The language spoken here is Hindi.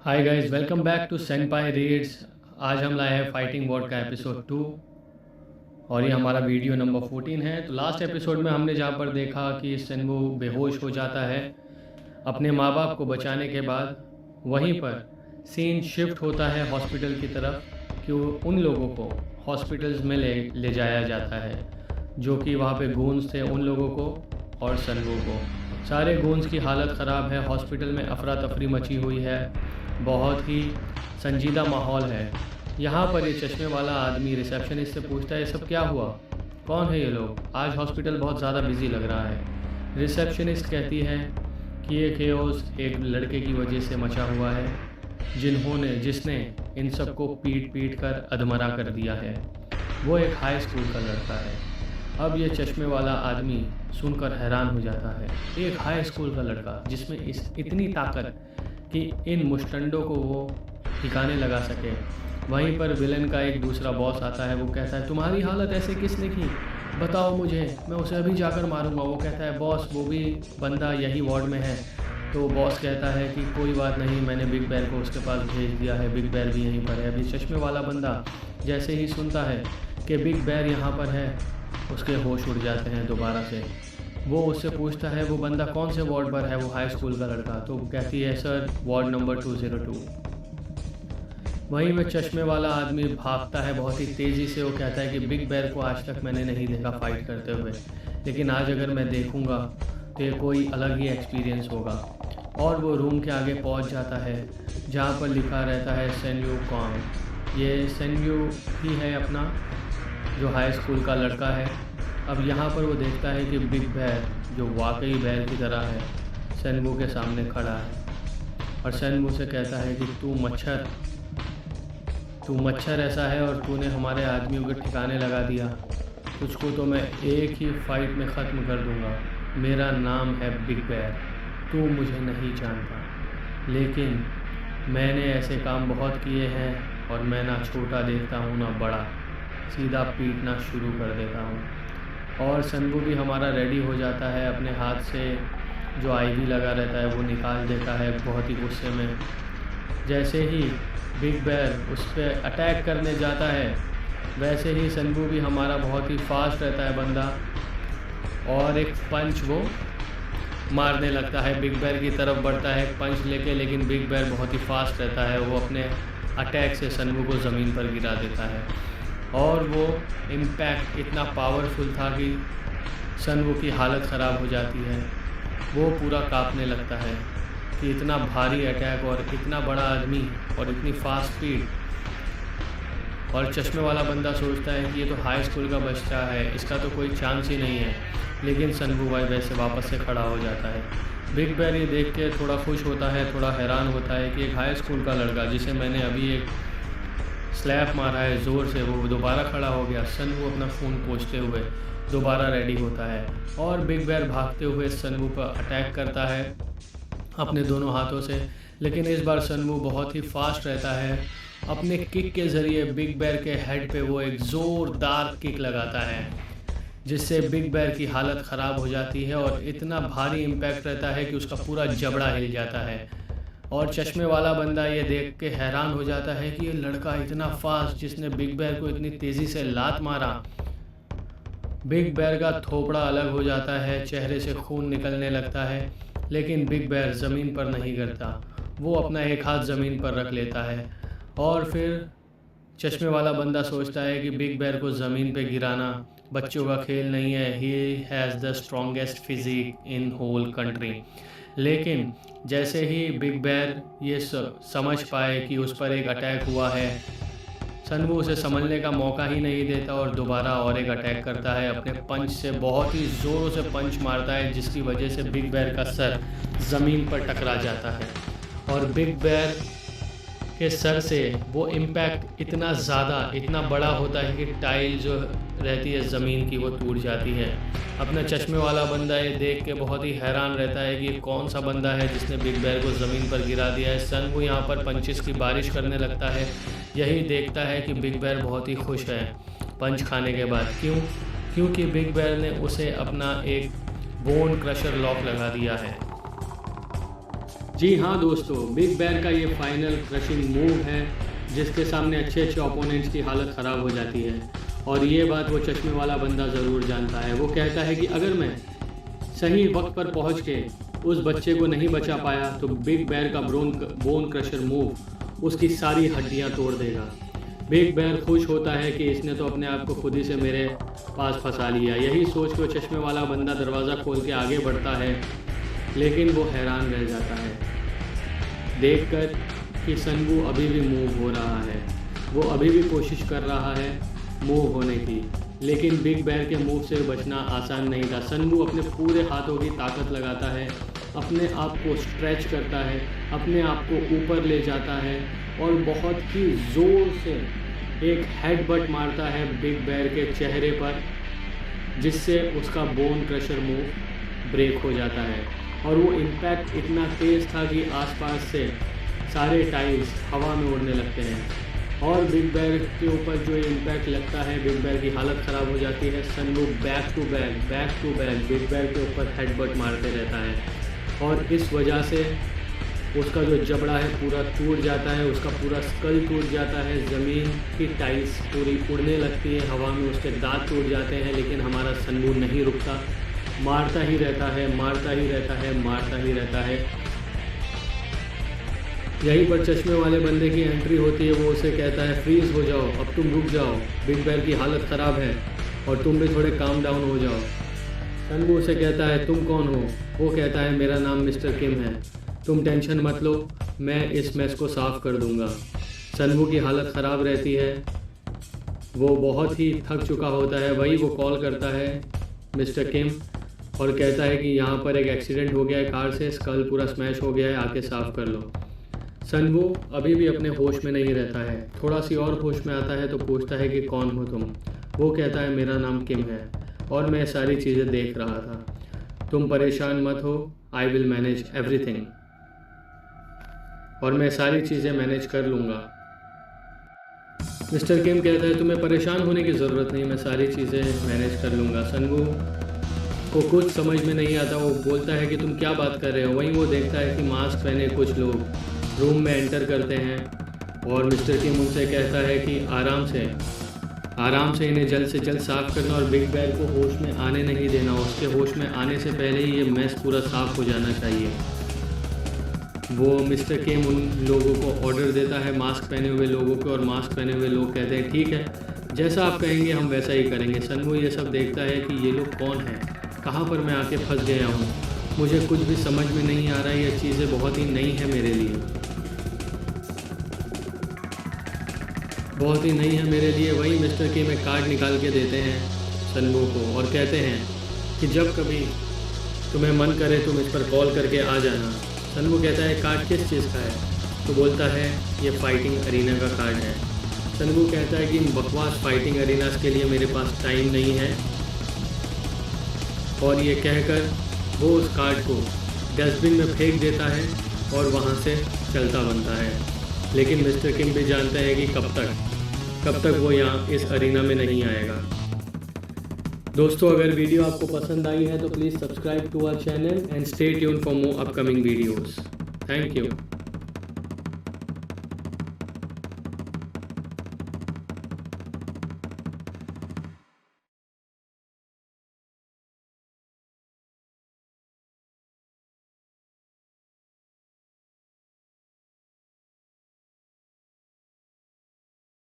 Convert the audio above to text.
Hi guys, welcome back to Senpai Reads. आज हम लाए हैं फाइटिंग वर्ड का एपिसोड 2 और ये हमारा वीडियो नंबर 14 है। तो लास्ट एपिसोड में हमने जहाँ पर देखा कि सेनवू बेहोश हो जाता है अपने माँ बाप को बचाने के बाद, वहीं पर सीन शिफ्ट होता है हॉस्पिटल की तरफ कि उन लोगों को हॉस्पिटल्स में ले जाया जाता है जो कि वहाँ पे गूंज थे उन लोगों को और सनवू को। सारे गूंज की हालत ख़राब है, हॉस्पिटल में अफरा तफरी मची हुई है, बहुत ही संजीदा माहौल है। यहाँ पर ये चश्मे वाला आदमी रिसेप्शनिस्ट से पूछता है ये सब क्या हुआ, कौन है ये लोग, आज हॉस्पिटल बहुत ज़्यादा बिजी लग रहा है। रिसेप्शनिस्ट कहती है कि ये केओस एक लड़के की वजह से मचा हुआ है जिसने इन सबको पीट पीट कर अधमरा कर दिया है। वो एक हाई स्कूल का लड़का है। अब ये चश्मे वाला आदमी सुनकर हैरान हो जाता है, एक हाई स्कूल का लड़का जिसमें इतनी ताकत कि इन मुस्टंडों को वो ठिकाने लगा सके। वहीं पर विलन का एक दूसरा बॉस आता है, वो कहता है तुम्हारी हालत ऐसे किसने की, बताओ मुझे, मैं उसे अभी जाकर मारूंगा। वो कहता है बॉस वो भी बंदा यही वार्ड में है। तो बॉस कहता है कि कोई बात नहीं, मैंने बिग बैर को उसके पास भेज दिया है, बिग बैर भी यहीं पर है। अभी चश्मे वाला बंदा जैसे ही सुनता है कि बिग बैर यहाँ पर है, उसके होश उड़ जाते हैं दोबारा से। वो उससे पूछता है वो बंदा कौन से वार्ड पर है, वो हाई स्कूल का लड़का। तो कहती है सर वार्ड नंबर 202। वहीं में चश्मे वाला आदमी भागता है बहुत ही तेज़ी से। वो कहता है कि बिग बैर को आज तक मैंने नहीं देखा फाइट करते हुए, लेकिन आज अगर मैं देखूंगा तो ये कोई अलग ही एक्सपीरियंस होगा। और वो रूम के आगे पहुंच जाता है जहाँ पर लिखा रहता है सेन्यू कॉन्ग। ये सेन्यू ही है अपना जो हाई स्कूल का लड़का है। अब यहाँ पर वो देखता है कि बिग बैर जो वाकई बैर की तरह है सेनवू के सामने खड़ा है और सेनवू से कहता है कि तू मच्छर ऐसा है और तूने हमारे आदमियों के ठिकाने लगा दिया, तुझको तो मैं एक ही फाइट में ख़त्म कर दूंगा। मेरा नाम है बिग बैर, तू मुझे नहीं जानता, लेकिन मैंने ऐसे काम बहुत किए हैं और मैं ना छोटा देखता हूँ ना बड़ा, सीधा पीटना शुरू कर देता हूँ। और सनवू भी हमारा रेडी हो जाता है, अपने हाथ से जो आईवी लगा रहता है वो निकाल देता है बहुत ही गुस्से में। जैसे ही बिग बैर उस पर अटैक करने जाता है वैसे ही सनवू भी हमारा बहुत ही फास्ट रहता है बंदा और एक पंच वो मारने लगता है, बिग बैर की तरफ बढ़ता है पंच लेके, लेकिन बिग बैर बहुत ही फास्ट रहता है, वो अपने अटैक से सनवू को ज़मीन पर गिरा देता है। और वो इम्पैक्ट इतना पावरफुल था कि सनवू की हालत ख़राब हो जाती है। वो पूरा कांपने लगता है कि इतना भारी अटैक और इतना बड़ा आदमी और इतनी फास्ट स्पीड। और चश्मे वाला बंदा सोचता है कि ये तो हाई स्कूल का बच्चा है, इसका तो कोई चांस ही नहीं है, लेकिन सनवू भाई वैसे वापस से खड़ा हो जाता है। बिग बैर ये देख के थोड़ा खुश होता है, थोड़ा हैरान होता है कि एक हाई स्कूल का लड़का जिसे मैंने अभी एक स्लैप मारा है ज़ोर से, वो दोबारा खड़ा हो गया। सनवू अपना खून पोंछते हुए दोबारा रेडी होता है और बिग बैर भागते हुए सनवू पर अटैक करता है अपने दोनों हाथों से, लेकिन इस बार सनवू बहुत ही फास्ट रहता है। अपने किक के ज़रिए बिग बैर के हेड पे वो एक ज़ोरदार किक लगाता है जिससे बिग बैर की हालत ख़राब हो जाती है और इतना भारी इम्पैक्ट रहता है कि उसका पूरा जबड़ा हिल जाता है। और चश्मे वाला बंदा ये देख के हैरान हो जाता है कि ये लड़का इतना फास्ट जिसने बिग बैर को इतनी तेज़ी से लात मारा। बिग बैर का थोपड़ा अलग हो जाता है, चेहरे से खून निकलने लगता है, लेकिन बिग बैर ज़मीन पर नहीं गिरता, वो अपना एक हाथ ज़मीन पर रख लेता है। और फिर चश्मे वाला बंदा सोचता है कि बिग बैर को ज़मीन पे गिराना बच्चों का खेल नहीं है, he has the strongest physique in whole country. लेकिन जैसे ही बिग बैर ये समझ पाए कि उस पर एक अटैक हुआ है, सनवू उसे समझने का मौका ही नहीं देता और दोबारा और एक अटैक करता है। अपने पंच से बहुत ही ज़ोरों से पंच मारता है जिसकी वजह से बिग बैर का सर ज़मीन पर टकरा जाता है और बिग बैर के सर से वो इम्पैक्ट इतना ज़्यादा इतना बड़ा होता है कि टाइल जो रहती है ज़मीन की वो टूट जाती है। अपना चश्मे वाला बंदा ये देख के बहुत ही हैरान रहता है कि ये कौन सा बंदा है जिसने बिग बैर को ज़मीन पर गिरा दिया है। सनवू यहाँ पर पंचेस की बारिश करने लगता है, यही देखता है कि बिग बैर बहुत ही खुश है पंच खाने के बाद। क्योंकि बिग बैर ने उसे अपना एक बोन क्रशर लॉक लगा दिया है। जी हाँ दोस्तों, बिग बैर का ये फाइनल क्रशिंग मूव है जिसके सामने अच्छे अच्छे ओपोनेंट्स की हालत ख़राब हो जाती है। और ये बात वो चश्मे वाला बंदा ज़रूर जानता है। वो कहता है कि अगर मैं सही वक्त पर पहुंच के उस बच्चे को नहीं बचा पाया तो बिग बैर का बोन क्रशर मूव उसकी सारी हड्डियां तोड़ देगा। बिग बैर खुश होता है कि इसने तो अपने आप को खुद ही से मेरे पास फंसा लिया। यही सोच के वो चश्मे वाला बंदा दरवाज़ा खोल के आगे बढ़ता है, लेकिन वो हैरान रह जाता है देखकर कि सनवू अभी भी मूव हो रहा है। वो अभी भी कोशिश कर रहा है मूव होने की, लेकिन बिग बैर के मूव से बचना आसान नहीं था। सनवू अपने पूरे हाथों की ताकत लगाता है, अपने आप को स्ट्रेच करता है, अपने आप को ऊपर ले जाता है और बहुत ही ज़ोर से एक हेडबट मारता है बिग बैर के चेहरे पर, जिससे उसका बोन क्रशर मूव ब्रेक हो जाता है। और वो इम्पैक्ट इतना तेज़ था कि आसपास से सारे टाइल्स हवा में उड़ने लगते हैं और बिग बैर के ऊपर जो इम्पैक्ट लगता है बिग बैर की हालत ख़राब हो जाती है। Sunwoo back to back big बैर के ऊपर हेडबट मारते रहता है और इस वजह से उसका जो जबड़ा है पूरा टूट जाता है, उसका पूरा स्कल टूट जाता है, ज़मीन की टाइल्स पूरी उड़ने लगती है हवा में, उसके दांत टूट जाते हैं। लेकिन हमारा सनवू नहीं रुकता, मारता ही रहता है, मारता ही रहता है, मारता ही रहता है। यहीं पर चश्मे वाले बंदे की एंट्री होती है। वो उसे कहता है फ्रीज़ हो जाओ, अब तुम रुक जाओ, बिग बैर की हालत ख़राब है और तुम भी थोड़े काम डाउन हो जाओ। सनवू उसे कहता है तुम कौन हो? वो कहता है मेरा नाम मिस्टर किम है, तुम टेंशन मत लो, मैं इस मैस को साफ़ कर दूंगा। सनवू की हालत ख़राब रहती है, वो बहुत ही थक चुका होता है। वही वो कॉल करता है मिस्टर किम और कहता है कि यहाँ पर एक एक्सीडेंट हो गया है कार से, स्कल पूरा स्मैश हो गया है, आके साफ़ कर लो। सनवू अभी भी अपने होश में नहीं रहता है। थोड़ा सी और होश में आता है तो पूछता है कि कौन हो तुम? वो कहता है मेरा नाम किम है और मैं सारी चीज़ें देख रहा था, तुम परेशान मत हो, आई विल मैनेज एवरीथिंग, और मैं सारी चीज़ें मैनेज कर लूँगा। मिस्टर किम कहता है तुम्हें परेशान होने की ज़रूरत नहीं, मैं सारी चीज़ें मैनेज कर लूँगा। सनवू को कुछ समझ में नहीं आता, वो बोलता है कि तुम क्या बात कर रहे हो। वहीं वो देखता है कि मास्क पहने कुछ लोग रूम में एंटर करते हैं और मिस्टर किम उनसे कहता है कि आराम से इन्हें जल्द से जल्द साफ़ करना और बिग बैर को होश में आने नहीं देना। उसके होश में आने से पहले ही ये मैस पूरा साफ़ हो जाना चाहिए। वो मिस्टर किम उन लोगों को ऑर्डर देता है, मास्क पहने हुए लोगों को, और मास्क पहने हुए लोग कहते हैं ठीक है, जैसा आप कहेंगे हम वैसा ही करेंगे। सनवू ये सब देखता है कि ये लोग कौन हैं, कहाँ पर मैं आके फंस गया हूँ, मुझे कुछ भी समझ में नहीं आ रहा है, ये चीज़ें बहुत ही नई है मेरे लिए, बहुत ही नई है मेरे लिए। वही मिस्टर किम एक कार्ड निकाल के देते हैं सनवू को और कहते हैं कि जब कभी तुम्हें मन करे तुम इस पर कॉल करके आ जाना। सनवू कहता है कार्ड किस चीज़ का है? तो बोलता है ये फाइटिंग अरीना का कार्ड है। सनवू कहता है कि बकवास फाइटिंग अरीनास के लिए मेरे पास टाइम नहीं है, और ये कहकर वो उस कार्ड को डस्टबिन में फेंक देता है और वहाँ से चलता बनता है। लेकिन मिस्टर किम भी जानते हैं कि कब तक वो यहाँ इस अरीना में नहीं आएगा। दोस्तों अगर वीडियो आपको पसंद आई है तो please subscribe to our channel and stay tune for more upcoming videos. Thank you.